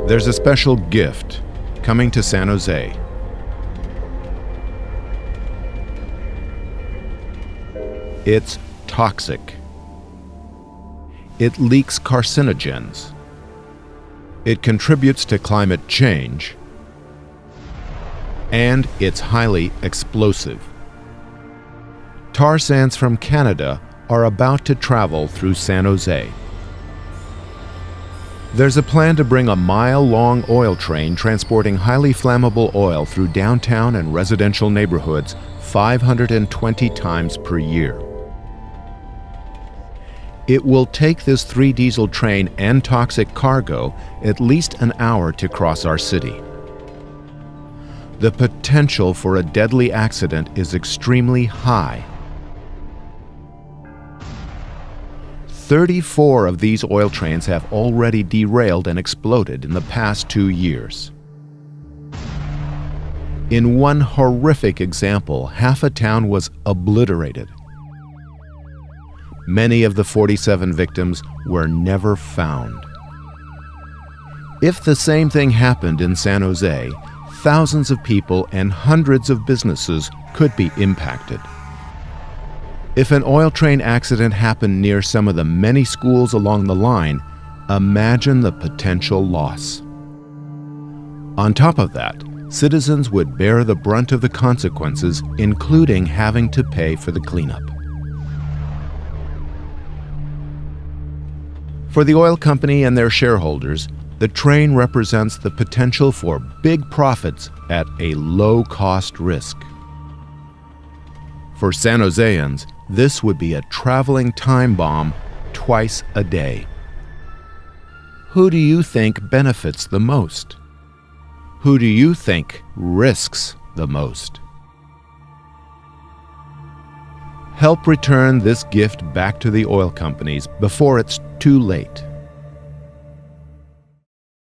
There's a special gift coming to San Jose. It's toxic. It leaks carcinogens. It contributes to climate change. And it's highly explosive. Tar sands from Canada are about to travel through San Jose. There's a plan to bring a mile-long oil train transporting highly flammable oil through downtown and residential neighborhoods 520 times per year. It will take this 3-diesel train and toxic cargo at least an hour to cross our city. The potential for a deadly accident is extremely high. 34 of these oil trains have already derailed and exploded in the past 2 years. In one horrific example, half a town was obliterated. Many of the 47 victims were never found. If the same thing happened in San Jose, thousands of people and hundreds of businesses could be impacted. If an oil train accident happened near some of the many schools along the line, imagine the potential loss. On top of that, citizens would bear the brunt of the consequences, including having to pay for the cleanup. For the oil company and their shareholders, the train represents the potential for big profits at a low-cost risk. For San Joseans, this would be a traveling time bomb twice a day. Who do you think benefits the most? Who do you think risks the most? Help return this gift back to the oil companies before it's too late.